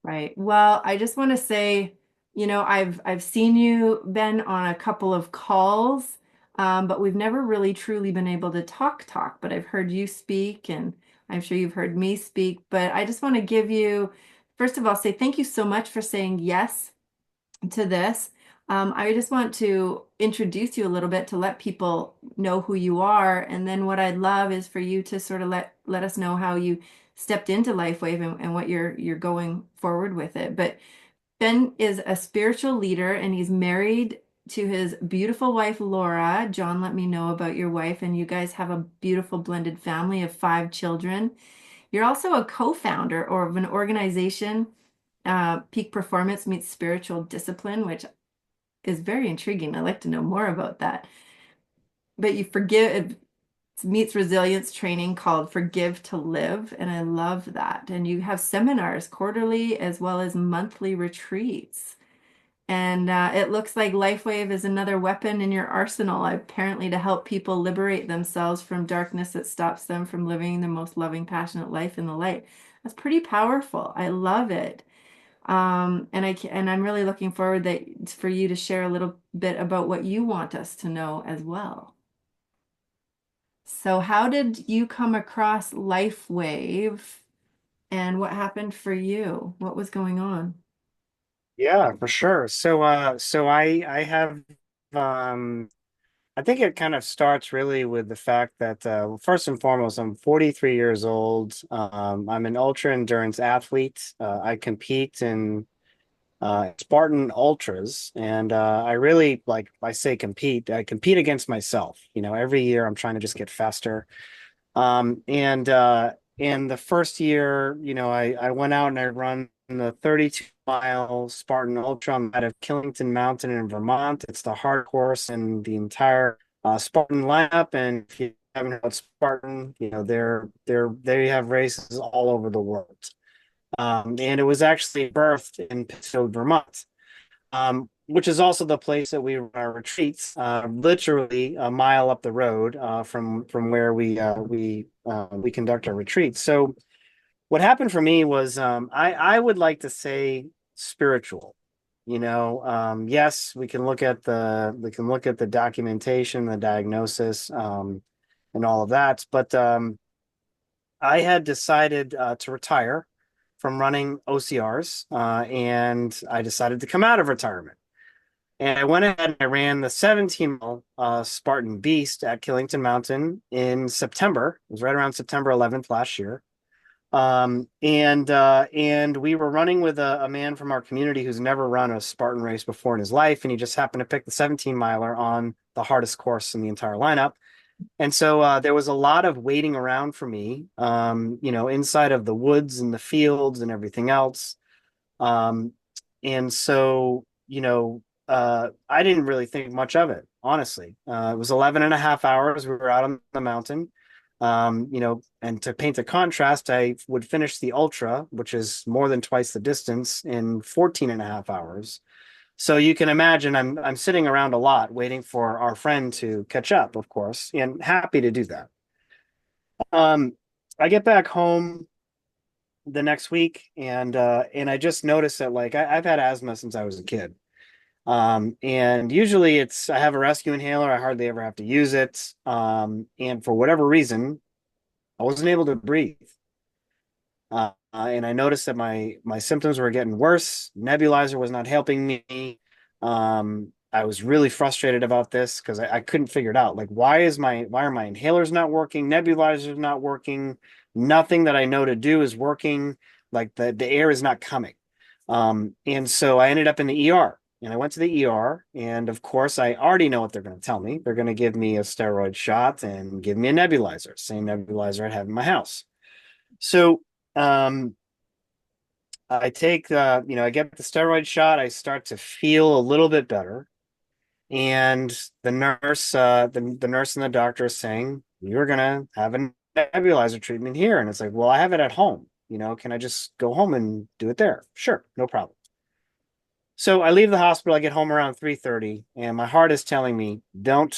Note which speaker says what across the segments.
Speaker 1: Right. Well, I just want to say, I've seen you, Ben, on a couple of calls, but we've never really truly been able to talk. But I've heard you speak, and I'm sure you've heard me speak. But I just want to give you, first of all, say thank you so much for saying yes to this. I just want to introduce you a little bit to let people know who you are, and then what I'd love is for you to sort of let us know how you stepped into LifeWave and what you're going forward with it. But Ben is a spiritual leader, and he's married to his beautiful wife Laura. John, let me know about your wife, and you guys have a beautiful blended family of 5 children. You're also a co-founder or of an organization, Peak Performance Meets Spiritual Discipline, which is very intriguing. I'd like to know more about that. But you forgive, it meets resilience training called Forgive to Live, and I love that. And you have seminars quarterly as well as monthly retreats. And it looks like LifeWave is another weapon in your arsenal, apparently, to help people liberate themselves from darkness that stops them from living the most loving, passionate life in the light. That's pretty powerful. I love it. And I'm really looking forward for you to share a little bit about what you want us to know as well. So, how did you come across LifeWave and what happened for you? What was going on?
Speaker 2: Yeah, for sure. So I have I think it kind of starts really with the fact that first and foremost, I'm 43 years old. I'm an ultra endurance athlete. I compete in Spartan ultras, and I really like I say compete. I compete against myself. Every year I'm trying to just get faster. And in the first year, I went out and I run the 32-mile Spartan Ultra. I'm out of Killington Mountain in Vermont. It's the hard course in the entire Spartan lineup. And if you haven't heard of Spartan, they have races all over the world. And it was actually birthed in Pittsfield, Vermont, which is also the place that we run our retreats, literally a mile up the road from where we conduct our retreats. So what happened for me was I would like to say spiritual. Yes, we can look at the documentation, the diagnosis, and all of that, but I had decided to retire from running OCRs, and I decided to come out of retirement. And I went ahead and I ran the 17-mile Spartan Beast at Killington Mountain in September. It was right around September 11th last year. And we were running with a man from our community who's never run a Spartan race before in his life, and he just happened to pick the 17 miler on the hardest course in the entire lineup. And so there was a lot of waiting around for me, inside of the woods and the fields and everything else. Um, and so, I didn't really think much of it, honestly. It was 11 and a half hours. We were out on the mountain. And to paint a contrast, I would finish the ultra, which is more than twice the distance, in 14 and a half hours. So you can imagine I'm sitting around a lot waiting for our friend to catch up, of course, and happy to do that. Um, I get back home the next week, and I just noticed that like I've had asthma since I was a kid. And usually I have a rescue inhaler. I hardly ever have to use it. And for whatever reason, I wasn't able to breathe. And I noticed that my symptoms were getting worse. Nebulizer was not helping me. I was really frustrated about this because I couldn't figure it out. Like, why are my inhalers not working? Nebulizers not working. Nothing that I know to do is working. Like the air is not coming. And so I ended up in the ER. And I went to the ER, and of course, I already know what they're going to tell me. They're going to give me a steroid shot and give me a nebulizer, same nebulizer I have in my house. So um, I get the steroid shot. I start to feel a little bit better. And the nurse and the doctor is saying, you're going to have a nebulizer treatment here. And it's like, well, I have it at home. Can I just go home and do it there? Sure, no problem. So I leave the hospital. I get home around 3:30, and my heart is telling me, don't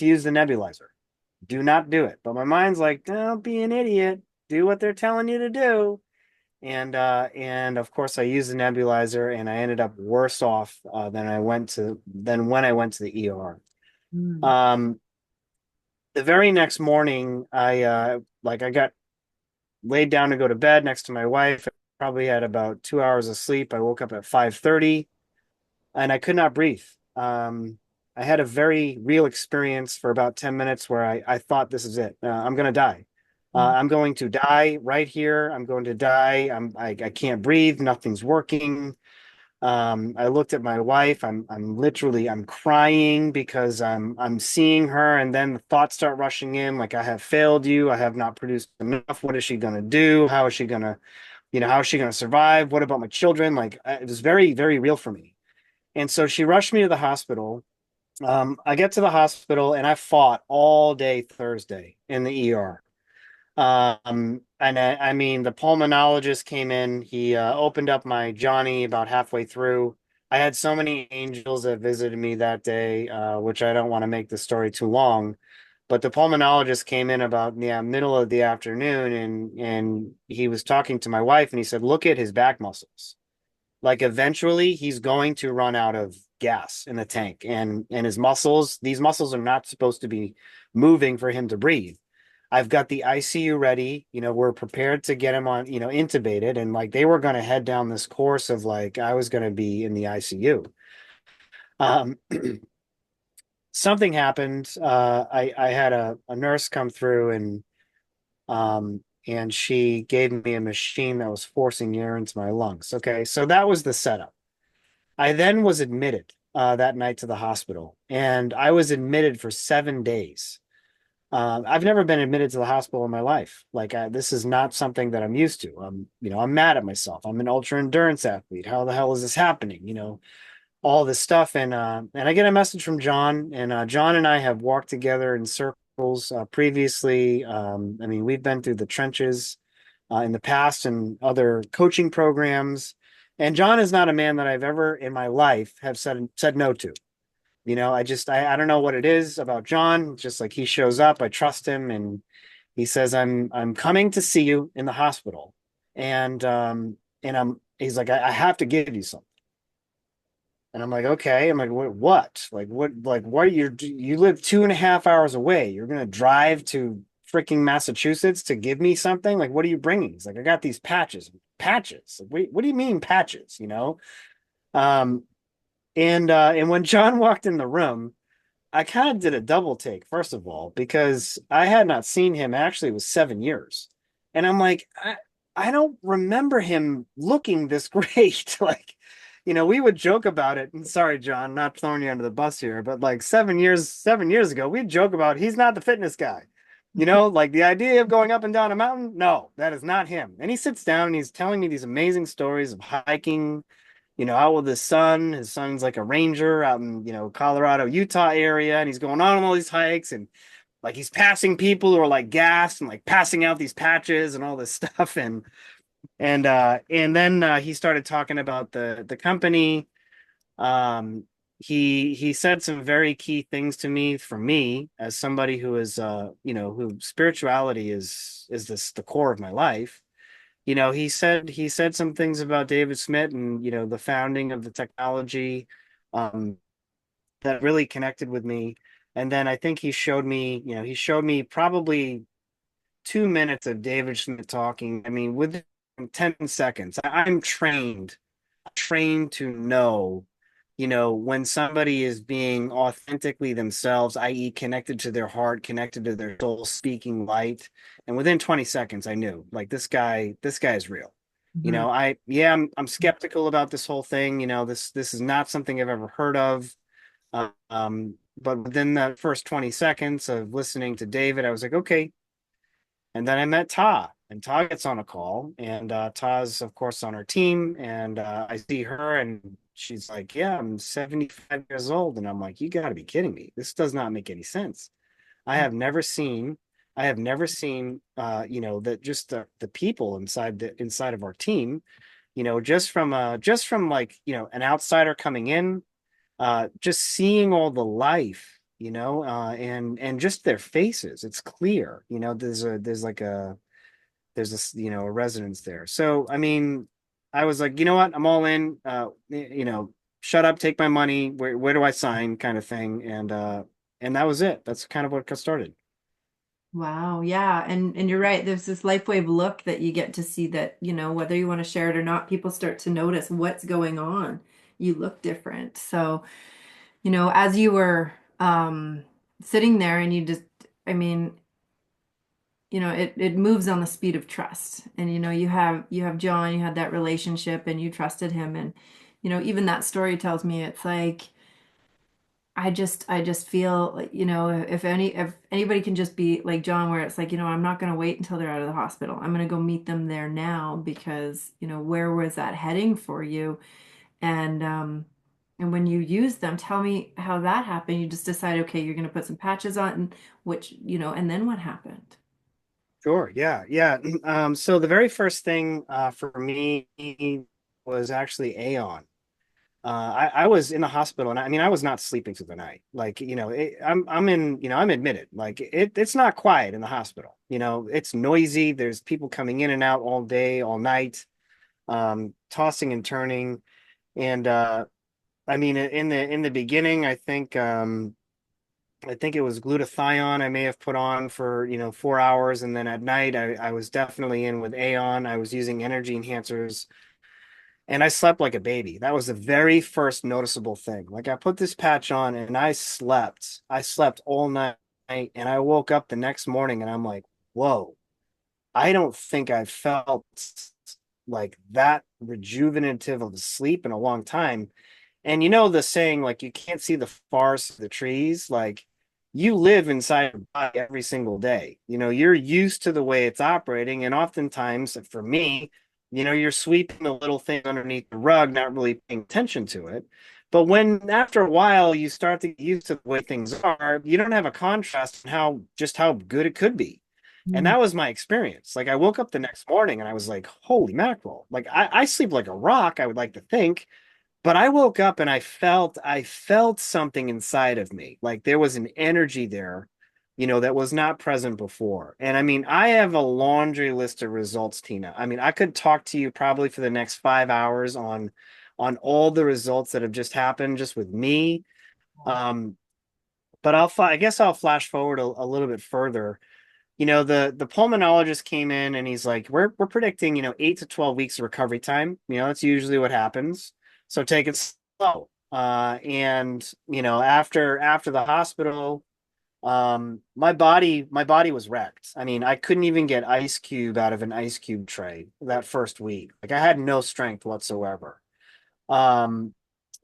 Speaker 2: use the nebulizer. Do not do it. But my mind's like, don't be an idiot. Do what they're telling you to do. And of course I used the nebulizer, and I ended up worse off than when I went to the ER.
Speaker 1: Mm.
Speaker 2: Um, the very next morning, I got laid down to go to bed next to my wife. I probably had about 2 hours of sleep. I woke up at 5:30, and I could not breathe. I had a very real experience for about 10 minutes where I thought, this is it. I'm going to die.
Speaker 1: Mm.
Speaker 2: I'm going to die right here. I'm going to die. I can't breathe. Nothing's working. I looked at my wife. I'm crying because I'm seeing her, and then the thoughts start rushing in, like, I have failed you. I have not produced enough. What is she gonna do? How is she gonna, how is she gonna survive? What about my children? Like, it was very, very real for me. And so she rushed me to the hospital. I get to the hospital, and I fought all day Thursday in the ER. And I mean, the pulmonologist came in. He opened up my Johnny about halfway through. I had so many angels that visited me that day, which I don't want to make the story too long. But the pulmonologist came in about, yeah, middle of the afternoon, and he was talking to my wife, and he said, "Look at his back muscles. Like, eventually he's going to run out of gas in the tank, and his muscles, these muscles are not supposed to be moving for him to breathe. I've got the ICU ready. We're prepared to get him on, intubated." And like, they were going to head down this course of, like, I was going to be in the ICU. Um, Something happened. I had a nurse come through, and she gave me a machine that was forcing air into my lungs. Okay, so that was the setup. I then was admitted that night to the hospital, and I was admitted for 7 days. I've never been admitted to the hospital in my life. Like, this is not something that I'm used to. I'm mad at myself. I'm an ultra endurance athlete. How the hell is this happening? All this stuff. And I get a message from John, and John and I have walked together in circles previously. I mean, we've been through the trenches in the past and other coaching programs. And John is not a man that I've ever in my life have said no to. I don't know what it is about John. Just like, he shows up, I trust him, and he says, I'm coming to see you in the hospital. And he's like, I have to give you something. And I'm like, okay. I'm like, what? Like, what? You live 2.5 hours away. You're gonna drive to freaking Massachusetts to give me something? Like, what are you bringing? He's like, I got these patches. Patches? Like, what do you mean patches? Um, and when John walked in the room, I kind of did a double take, first of all, because I had not seen him. Actually, it was 7 years. And I'm like, I don't remember him looking this great. Like, we would joke about it. And sorry, John, not throwing you under the bus here, but like 7 years ago, we'd joke about, he's not the fitness guy. Like, the idea of going up and down a mountain, no, that is not him. And he sits down, and he's telling me these amazing stories of hiking, out with his son. His son's like a ranger out in, Colorado, Utah area, and he's going on all these hikes, and like, he's passing people who are like gassed and like passing out these patches and all this stuff. And then he started talking about the company. Um, he said some very key things to me, for me, as somebody who is who spirituality is this the core of my life. He said some things about David Smith and, the founding of the technology, um, that really connected with me. And then I think he showed me probably 2 minutes of David Smith talking. I mean, within 10 seconds, I'm trained to know, when somebody is being authentically themselves, i.e., connected to their heart, connected to their soul, speaking light. And within 20 seconds, I knew, like, this guy is real.
Speaker 1: Mhm.
Speaker 2: I'm skeptical about this whole thing. This is not something I've ever heard of. But within the first 20 seconds of listening to David, I was like, okay. And then I met Ta, and Ta gets on a call, and Ta's, of course, on our team. And I see her, and she's like, yeah, I'm 75 years old. And I'm like, you got to be kidding me. This does not make any sense. I have never seen, I have never seen, that just the people inside of our team, just from like, an outsider coming in, just seeing all the life, and just their faces. It's clear. There's there's this, a residence there. So, I mean, I was like, you know what? I'm all in. Shut up, take my money. Where do I sign? Kind of thing. And that was it. That's kind of what got started.
Speaker 1: Wow, yeah. And you're right. There's this LifeWave look that you get to see that, whether you want to share it or not, people start to notice what's going on. You look different. So, as you were sitting there and you just, I mean, it moves on the speed of trust. And you have John, you had that relationship and you trusted him. And, even that story tells me it's like I just feel like, if anybody can just be like John, where it's like, I'm not going to wait until they're out of the hospital. I'm going to go meet them there now because, where was that heading for you? And and when you use them, tell me how that happened. You just decide, okay, you're going to put some patches on, which, and then what happened?
Speaker 2: Sure. Yeah. Yeah. So the very first thing for me was actually Aeon. I was in the hospital, and I mean, I was not sleeping through the night. Like, I'm in, I'm admitted. Like, it's not quiet in the hospital. It's noisy. There's people coming in and out all day, all night, tossing and turning. And I mean, in the beginning, I think it was glutathione I may have put on for, 4 hours. And then at night, I was definitely in with Aeon. I was using energy enhancers and I slept like a baby. That was the very first noticeable thing. Like I put this patch on and I slept. I slept all night and I woke up the next morning and I'm like, whoa, I don't think I felt like that rejuvenative of sleep in a long time. And you know the saying, like you can't see the forest for the trees. Like you live inside your body every single day. You're used to the way it's operating, and oftentimes, for me, you're sweeping the little thing underneath the rug, not really paying attention to it. But when after a while you start to get used to the way things are, you don't have a contrast in how good it could be. And
Speaker 1: Mm.
Speaker 2: that was my experience. Like I woke up the next morning and I was like, holy mackerel. Like I sleep like a rock, I would like to think, but I woke up and I felt something inside of me. Like there was an energy there, that was not present before. And I mean, I have a laundry list of results, Tina. I mean, I could talk to you probably for the next 5 hours on all the results that have just happened just with me. Um, but I guess I'll flash forward a little bit further. The pulmonologist came in and he's like, we're predicting, 8 to 12 weeks of recovery time. That's usually what happens. So take it slow. And after the hospital, my body was wrecked. I mean, I couldn't even get ice cube out of an ice cube tray that first week. Like I had no strength whatsoever. Um,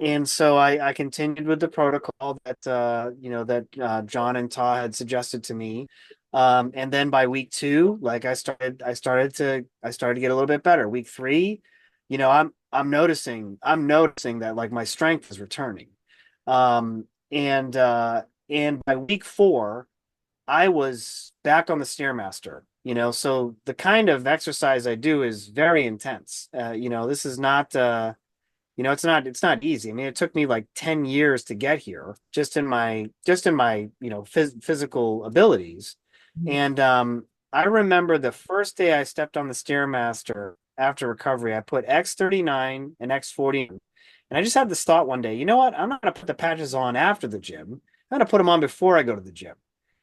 Speaker 2: and so I continued with the protocol that John and Ta had suggested to me. And then by week two, like I started to get a little bit better. Week three, I'm noticing that like my strength is returning. And by week four, I was back on the Stairmaster. So the kind of exercise I do is very intense. This is not it's not easy. I mean, it took me like 10 years to get here just in my physical abilities. And I remember the first day I stepped on the Stairmaster after recovery, I put X39 and X40 in. And I just had this thought one day, you know what? I'm not going to put the patches on after the gym. I'm going to put them on before I go to the gym.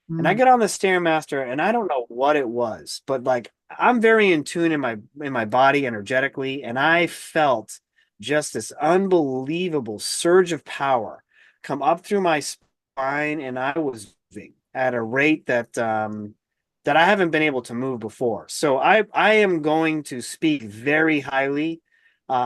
Speaker 2: And I
Speaker 1: Mm.
Speaker 2: get on the Stairmaster and I don't know what it was, but like I'm very in tune in my body energetically, and I felt just this unbelievable surge of power come up through my spine, and I was moving at a rate that I haven't been able to move before. So I am going to speak very highly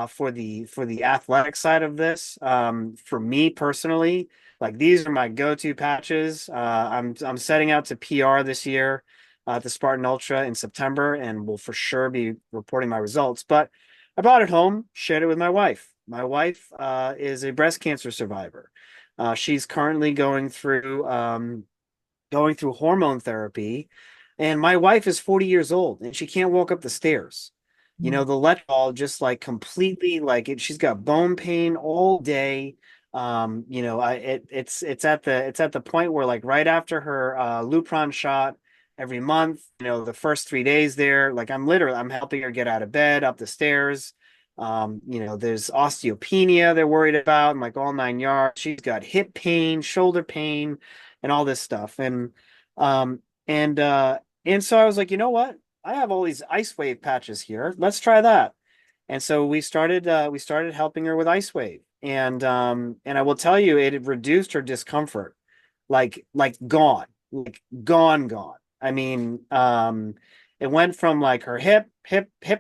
Speaker 2: for the athletic side of this. For me personally, like these are my go-to patches. I'm setting out to PR this year at the Spartan Ultra in September, and will for sure be reporting my results. But I brought it home, shared it with my wife. My wife is a breast cancer survivor. She's currently going through hormone therapy, and my wife is 40 years old and she can't walk up the stairs. The let ball just like completely like it, she's got bone pain all day. It's at the point where like right after her Lupron shot, every month. The first 3 days there, like I'm helping her get out of bed, up the stairs. There's osteopenia they're worried about, and like all 9 yards. She's got hip pain, shoulder pain, and all this stuff. Um, and uh, and so I was like, you know what? I have all these ice wave patches here. Let's try that. And so we started helping her with LifeWave. And I will tell you, it reduced her discomfort, like gone, gone. I mean, it went from like her hip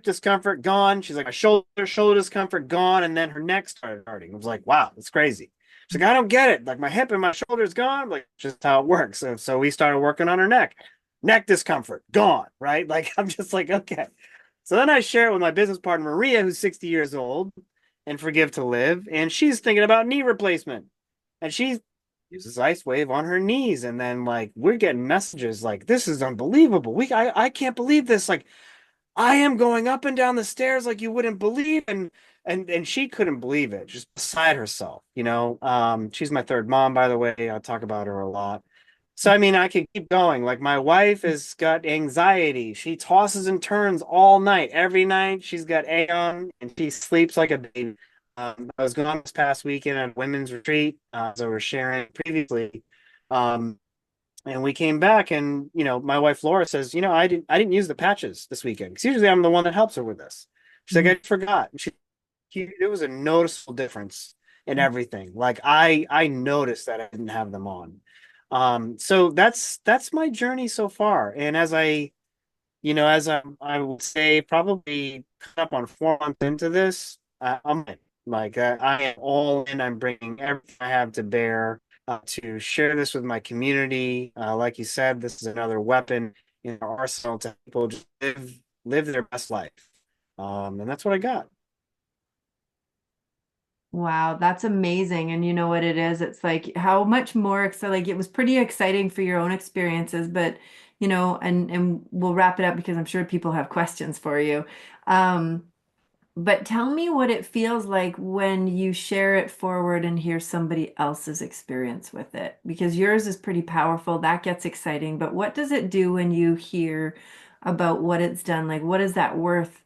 Speaker 2: discomfort gone. She's like, my shoulder discomfort gone, and then her neck started hurting. I was like, wow, that's crazy. She's like, I don't get it. Like my hip and my shoulder's gone. I'm like, just how it works. So we started working on her neck discomfort gone, right? Like I'm just like, okay. So then I share it with my business partner, Maria, who's 60 years old and Forgive to Live. And she's thinking about knee replacement. And she uses Ice Wave on her knees. And then, like, we're getting messages like, this is unbelievable. I can't believe this. Like, I am going up and down the stairs like you wouldn't believe. And she couldn't believe it, just beside herself. She's my third mom, by the way. I talk about her a lot. So I mean, I could keep going. Like my wife has got anxiety. She tosses and turns all night. Every night she's got Aeon and she sleeps like a baby. I was gone this past weekend at a women's retreat, as I was sharing previously. Um, and we came back and my wife Laura says, I didn't use the patches this weekend because usually I'm the one that helps her with this. She's like,
Speaker 1: Mhm.
Speaker 2: I forgot. There was a noticeable difference in everything. Like I noticed that I didn't have them on. So that's my journey so far. And I would say probably up on 4 months into this, I'm in. Like I am all in. I'm bringing everything I have to bear to share this with my community. Like you said, this is another weapon in our arsenal to help people just live their best life. And that's what I got.
Speaker 1: Wow, that's amazing. And you know what it is? It's like how much more like it was pretty exciting for your own experiences, but and we'll wrap it up because I'm sure people have questions for you. Um, but tell me what it feels like when you share it forward and hear somebody else's experience with it, because yours is pretty powerful. That gets exciting. But what does it do when you hear about what it's done? Like, what is that worth?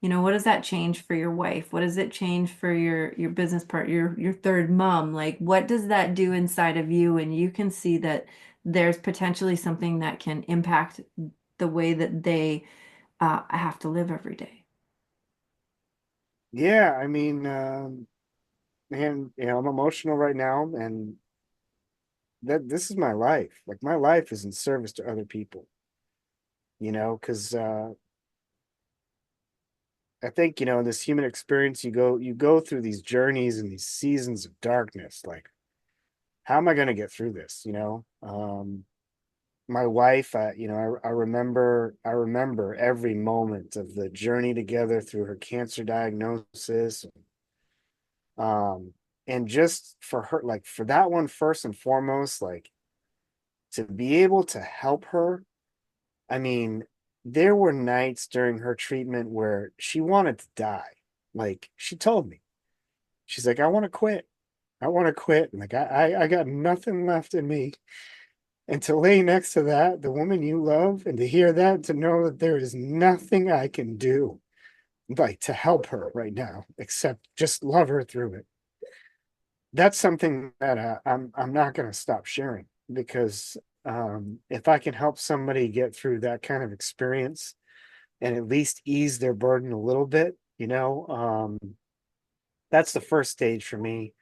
Speaker 1: What does that change for your wife? What does it change for your business part, your third mom? Like, what does that do inside of you? And you can see that there's potentially something that can impact the way that they have to live every day.
Speaker 2: Yeah, I mean, man, I'm emotional right now, and that this is my life. Like my life is in service to other people, because I think, in this human experience, you go through these journeys and these seasons of darkness. Like, how am I going to get through this? My wife, I remember every moment of the journey together through her cancer diagnosis. Um, and just for her, like for that one, first and foremost, like to be able to help her. I mean, there were nights during her treatment where she wanted to die. Like she told me, she's like, I want to quit. I want to quit. Like I got nothing left in me. And to lay next to that, the woman you love, and to hear that, to know that there is nothing I can do, like to help her right now, except just love her through it. That's something that I'm not going to stop sharing because if I can help somebody get through that kind of experience and at least ease their burden a little bit, that's the first stage for me.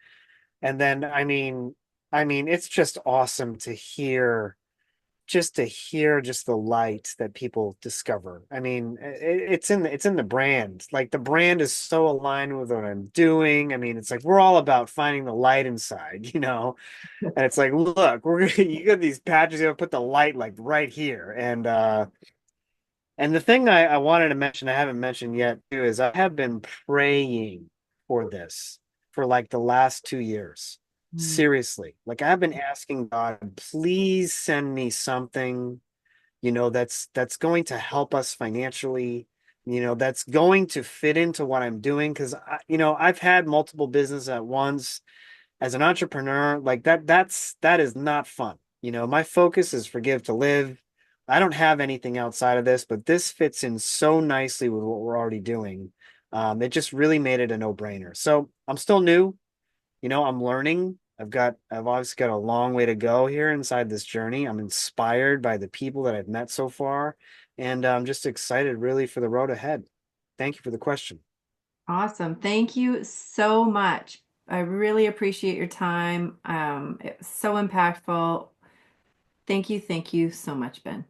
Speaker 2: And then, I mean, it's just awesome to hear the light that people discover. I mean, it's in the brand. Like the brand is so aligned with what I'm doing. I mean, it's like we're all about finding the light inside. And it's like, look, you got these patches, you put the light like right here. And the thing I wanted to mention, I haven't mentioned yet too, is I have been praying for this for like the last 2 years.
Speaker 1: Mm.
Speaker 2: Seriously. Like I've been asking God, please send me something, that's going to help us financially, that's going to fit into what I'm doing. Cause I've had multiple business at once as an entrepreneur, like that is not fun. My focus is Forgive to Live. I don't have anything outside of this, but this fits in so nicely with what we're already doing. It just really made it a no-brainer. So I'm still new, I'm learning. I've obviously got a long way to go here inside this journey. I'm inspired by the people that I've met so far, and I'm just excited really for the road ahead. Thank you for the question.
Speaker 1: Awesome. Thank you so much. I really appreciate your time. It's so impactful. Thank you so much, Ben.